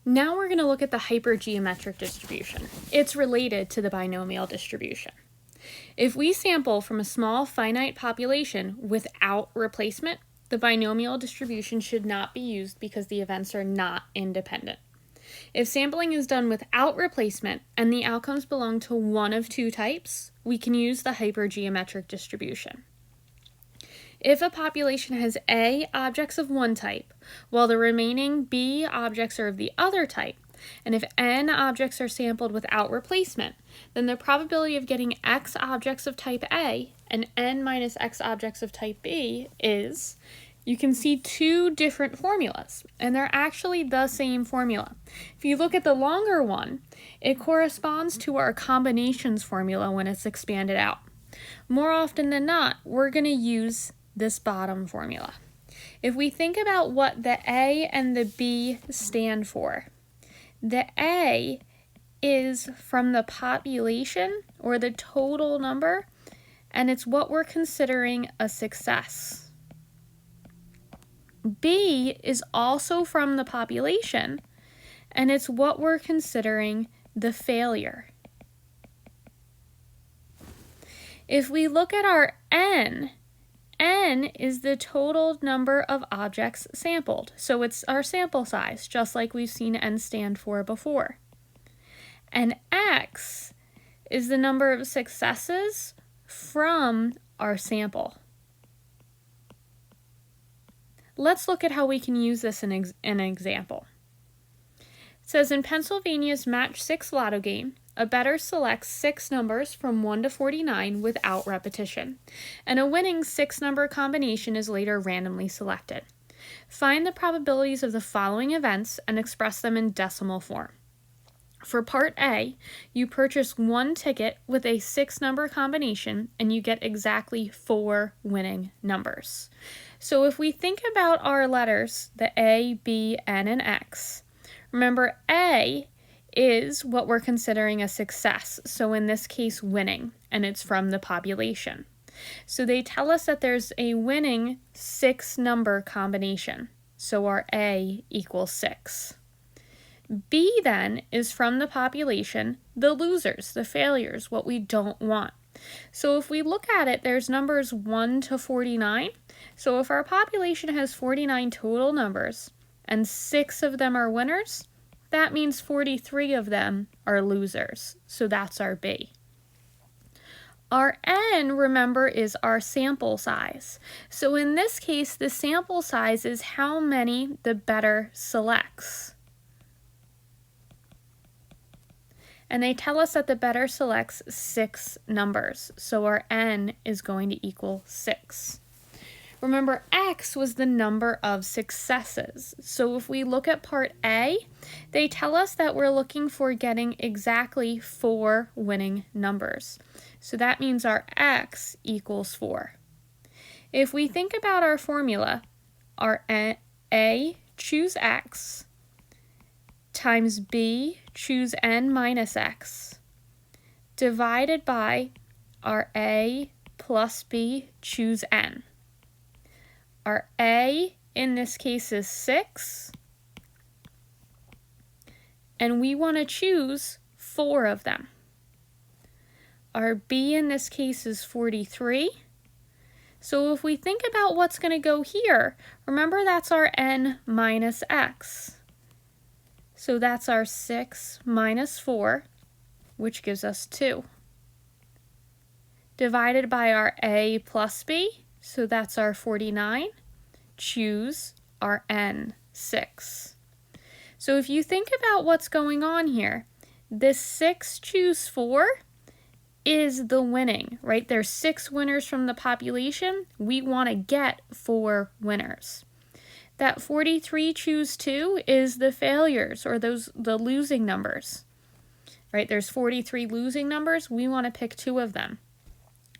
Now we're going to look at the hypergeometric distribution. It's related to the binomial distribution. If we sample from a small finite population without replacement, the binomial distribution should not be used because the events are not independent. If sampling is done without replacement and the outcomes belong to one of two types, we can use the hypergeometric distribution. If a population has A objects of one type, while the remaining B objects are of the other type, and if N objects are sampled without replacement, then the probability of getting X objects of type A and N minus X objects of type B is, you can see two different formulas, and they're actually the same formula. If you look at the longer one, it corresponds to our combinations formula when it's expanded out. More often than not, we're going to use this bottom formula. If we think about what the A and the B stand for, the A is from the population or the total number, and it's what we're considering a success. B is also from the population, and it's what we're considering the failure. If we look at our N is the total number of objects sampled. So it's our sample size, just like we've seen N stand for before. And X is the number of successes from our sample. Let's look at how we can use this in an example. It says in Pennsylvania's Match 6 lotto game, a bettor selects 6 numbers from 1 to 49 without repetition, and a winning 6-number combination is later randomly selected. Find the probabilities of the following events and express them in decimal form. For Part A, you purchase 1 ticket with a 6-number combination, and you get exactly 4 winning numbers. So if we think about our letters, the A, B, N, and X, remember A is what we're considering a success, so in this case winning, and it's from the population. So they tell us that there's a winning 6-number combination, so our A equals 6. B then is from the population, the losers, the failures, what we don't want. So if we look at it, there's numbers 1 to 49. So if our population has 49 total numbers and 6 of them are winners, that means 43 of them are losers. So that's our B. Our N, remember, is our sample size. So in this case, the sample size is how many the bettor selects. And they tell us that the bettor selects 6 numbers. So our N is going to equal 6. Remember, X was the number of successes. So if we look at Part A, they tell us that we're looking for getting exactly 4 winning numbers. So that means our X equals 4. If we think about our formula, our A, choose X, times B, choose N minus X, divided by our A plus B, choose N. Our A in this case is 6, and we want to choose 4 of them. Our B in this case is 43. So if we think about what's going to go here, remember that's our N minus X. So that's our 6 minus 4, which gives us 2. Divided by our A plus B, so that's our 49. Choose our N, 6. So if you think about what's going on here, this 6 choose 4 is the winning, right? There's 6 winners from the population. We want to get 4 winners. That 43 choose 2 is the failures, or the losing numbers, right? There's 43 losing numbers. We want to pick 2 of them.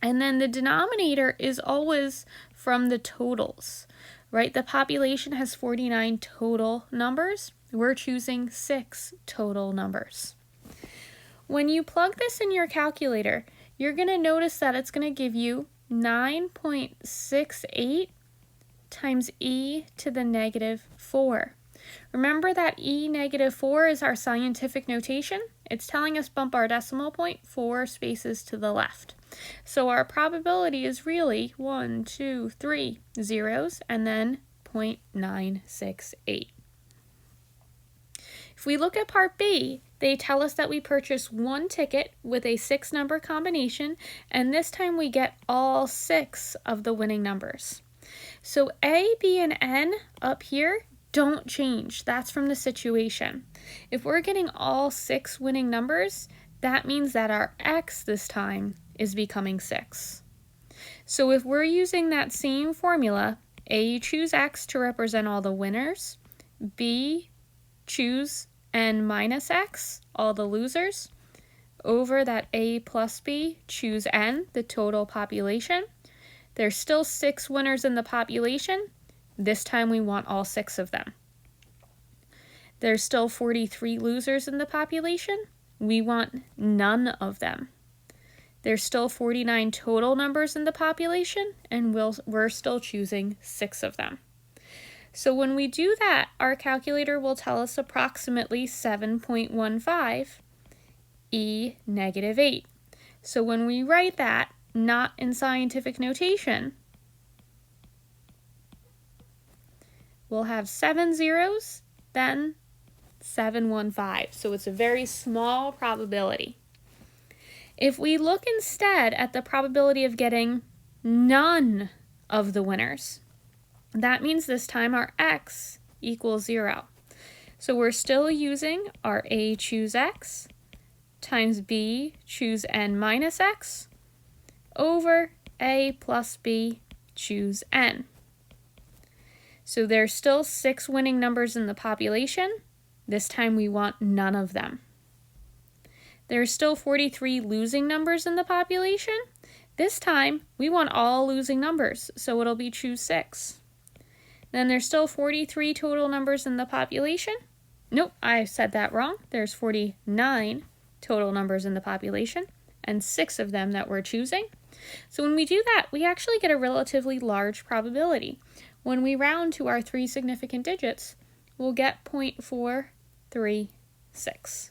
And then the denominator is always from the totals, right? The population has 49 total numbers. We're choosing 6 total numbers. When you plug this in your calculator, you're going to notice that it's going to give you 9.68 times e to the negative 4. Remember that E-4 is our scientific notation? It's telling us bump our decimal point 4 spaces to the left. So our probability is really 1, 2, 3 zeros and then 0.968. If we look at part B, they tell us that we purchase one ticket with a 6-number combination, and this time we get all 6 of the winning numbers. So A, B, and N up here don't change. That's from the situation. If we're getting all 6 winning numbers, that means that our X this time is becoming 6. So if we're using that same formula, A, choose X to represent all the winners, B, choose N minus X, all the losers, over that A plus B, choose N, the total population. There's still 6 winners in the population. This time we want all 6 of them. There's still 43 losers in the population. We want none of them. There's still 49 total numbers in the population, and we're still choosing 6 of them. So when we do that, our calculator will tell us approximately 7.15 E-8. So when we write that, not in scientific notation, we'll have 7 zeros, then 715. So it's a very small probability. If we look instead at the probability of getting none of the winners, that means this time our X equals 0. So we're still using our A choose X times B choose N minus X over A plus B choose N. So there's still 6 winning numbers in the population. This time we want none of them. There's still 43 losing numbers in the population. This time we want all losing numbers, so it'll be choose 6. Then there's still 43 total numbers in the population. Nope, I said that wrong. There's 49 total numbers in the population and 6 of them that we're choosing. So when we do that, we actually get a relatively large probability. When we round to our 3 significant digits, we'll get 0.436.